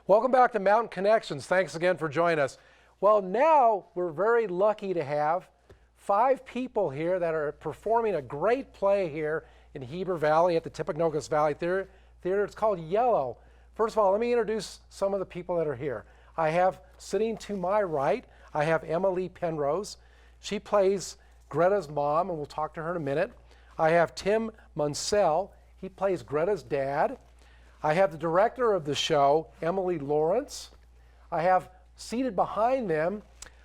Welcome back to Mountain Connections. Thanks again for joining us. Well, now we're very lucky to have 5 people here that are performing a great play here in Heber Valley at the Timpanogas Valley Theater. It's called Yellow. First of all, let me introduce some of the people that are here. I have sitting to my right, I have Emily Penrose. She plays Greta's mom, and we'll talk to her in a minute. I have Tim Munsell. He plays Greta's dad. I have the director of the show, Emily Lawrence. I have seated behind them,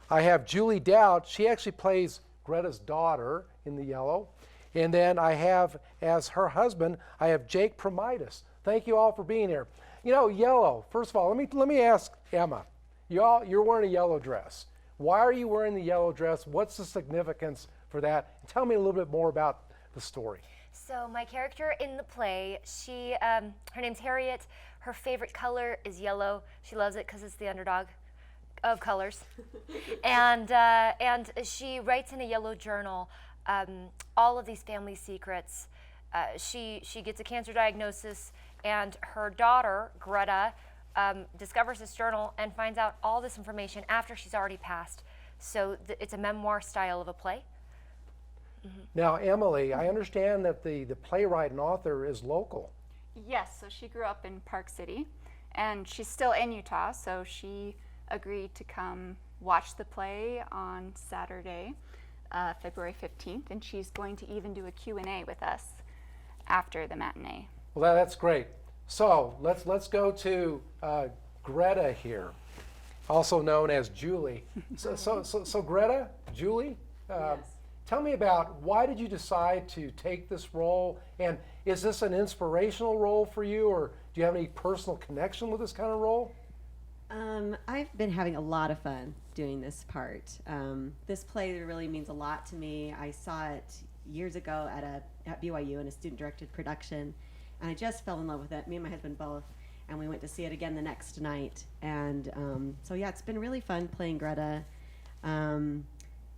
I have Julie Dowd. She actually plays Greta's daughter in the Yellow. And then I have, as her husband, I have Jake Promitis. Thank you all for being here. You know, Yellow, first of all, let me ask Emma. You're wearing a yellow dress. Why are you wearing the yellow dress? What's the significance for that? Tell me a little bit more about the story. So my character in the play, her name's Harriet. Her favorite color is yellow. She loves it because it's the underdog of colors. and she writes in a yellow journal all of these family secrets. She gets a cancer diagnosis, and her daughter, Greta, discovers this journal and finds out all this information after she's already passed. So it's a memoir style of a play. Now, Emily, I understand that the playwright and author is local. Yes, so she grew up in Park City, and she's still in Utah, so she agreed to come watch the play on Saturday, February 15th, and she's going to even do a Q&A with us after the matinee. Well, that's great. So let's go to Greta here, also known as Julie. So Greta, Julie, Yes. Tell me about why did you decide to take this role, and is this an inspirational role for you, or do you have any personal connection with this kind of role? I've been having a lot of fun doing this part. This play really means a lot to me. I saw it years ago at BYU in a student-directed production, and I just fell in love with it. Me and my husband both, and we went to see it again the next night. And so yeah, it's been really fun playing Greta.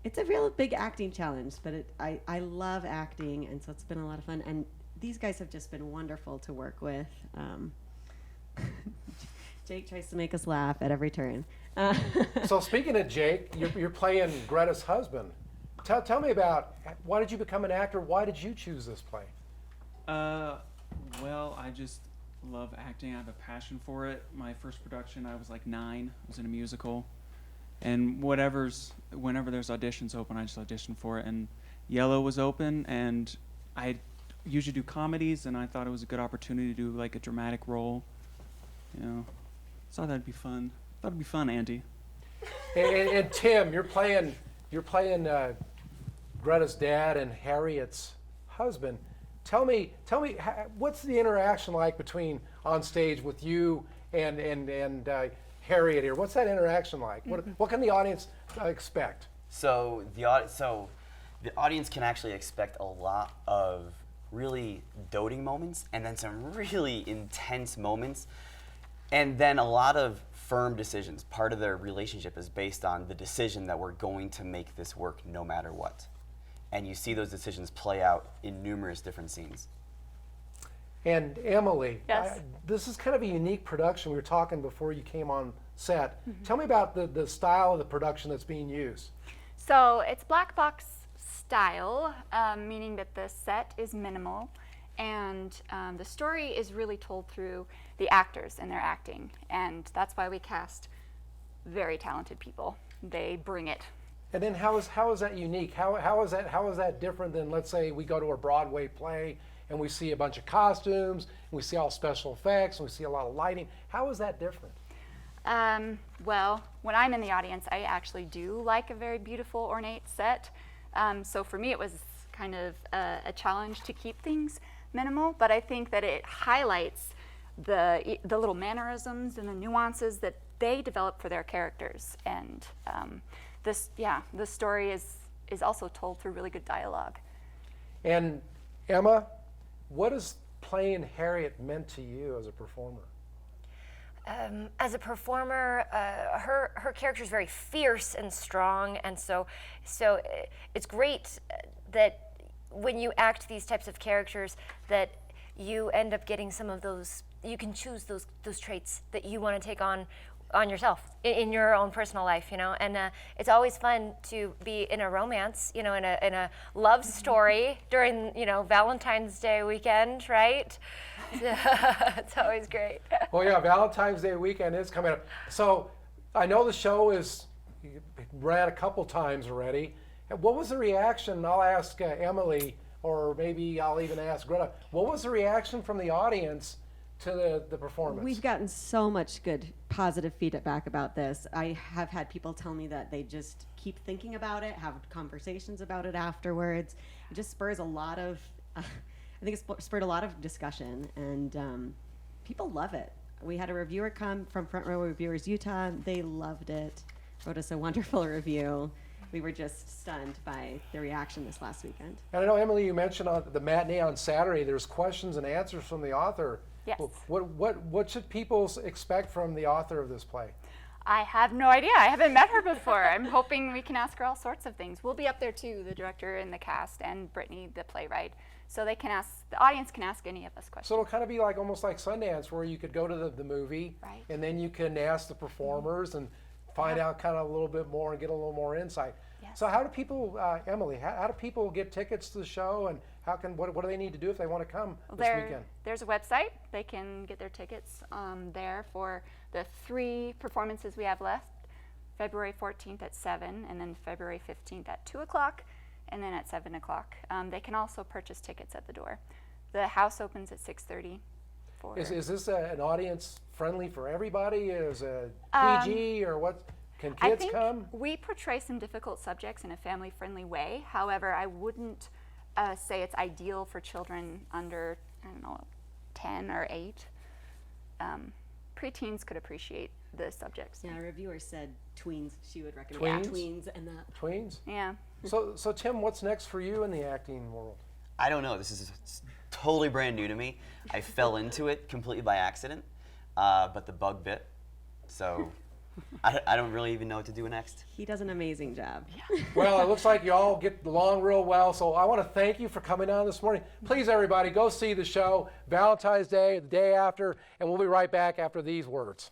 It's a real big acting challenge, but I love acting, and so it's been a lot of fun. And these guys have just been wonderful to work with. Jake tries to make us laugh at every turn. So speaking of Jake, you're playing Greta's husband. Tell me about, why did you become an actor? Why did you choose this play? Well, I just love acting. I have a passion for it. My first production, I was like 9. I was in a musical. And whenever there's auditions open, I just audition for it. And Yellow was open, and I usually do comedies, and I thought it was a good opportunity to do like a dramatic role. You know, thought that'd be fun. Thought it'd be fun, Andy. And Tim, you're playing Greta's dad and Harriet's husband. Tell me, what's the interaction like between on stage with you and Harriet here? What's that interaction like? What can the audience expect? So the audience can actually expect a lot of really doting moments, and then some really intense moments, and then a lot of firm decisions. Part of their relationship is based on the decision that we're going to make this work no matter what. And you see those decisions play out in numerous different scenes. And Emily, Yes. this is kind of a unique production. We were talking before you came on set. Tell me about the style of the production that's being used. So it's black box style, meaning that the set is minimal, and the story is really told through the actors and their acting, and that's why we cast very talented people. They bring it. And then how is that unique? How is that different than, let's say, we go to a Broadway play and we see a bunch of costumes, and we see all special effects, and we see a lot of lighting? How is that different? Well, when I'm in the audience, I actually do like a very beautiful, ornate set. So for me, it was kind of a challenge to keep things minimal, but I think that it highlights the little mannerisms and the nuances that they develop for their characters. And the story is also told through really good dialogue. And Emma, what has playing Harriet meant to you as a performer? As a performer, her character is very fierce and strong, and so it's great that when you act these types of characters, that you end up getting some of those. You can choose those traits that you want to take on yourself in your own personal life, you know. And it's always fun to be in a romance, you know, in a love story during, you know, Valentine's Day weekend, right? It's always great. Well, yeah, Valentine's Day weekend is coming up. So I know the show ran a couple times already. And what was the reaction? I'll ask Emily, or maybe I'll even ask Greta. What was the reaction from the audience to the performance? We've gotten so much good positive feedback about this. I have had people tell me that they just keep thinking about it, have conversations about it afterwards. It just spurs a lot of, I think it's spurred a lot of discussion, and people love it. We had a reviewer come from Front Row Reviewers Utah. They loved it, wrote us a wonderful review. We were just stunned by the reaction this last weekend. And I know, Emily, you mentioned on the matinee on Saturday, there's questions and answers from the author. Yes. What should people expect from the author of this play? I have no idea. I haven't met her before. I'm hoping we can ask her all sorts of things. We'll be up there too, the director and the cast, and Brittany, the playwright. So the audience can ask any of us questions. So it'll kind of be like almost like Sundance, where you could go to the movie, Right. and then you can ask the performers and find out kind of a little bit more and get a little more insight. Yes. So how do people, Emily, how do people get tickets to the show, and what do they need to do if they want to come this weekend? There's a website. They can get their tickets there for the 3 performances we have left. February 14th at 7, and then February 15th at 2 o'clock, and then at 7 o'clock. They can also purchase tickets at the door. The house opens at 6:30. Is this an audience friendly for everybody? Is it PG or what? Can I kids think come? we portray some difficult subjects in a family-friendly way. However, I wouldn't say it's ideal for children under, 10 or 8. Preteens could appreciate the subjects. Yeah, a reviewer said tweens. She would recommend Tweens? tweens and that. Tweens? Yeah. So Tim, what's next for you in the acting world? I don't know. This is totally brand new to me. I fell into it completely by accident, but the bug bit. So I don't really even know what to do next. He does an amazing job. Well, it looks like you all get along real well, so I want to thank you for coming on this morning. Please, everybody, go see the show Valentine's Day, the day after, and we'll be right back after these words.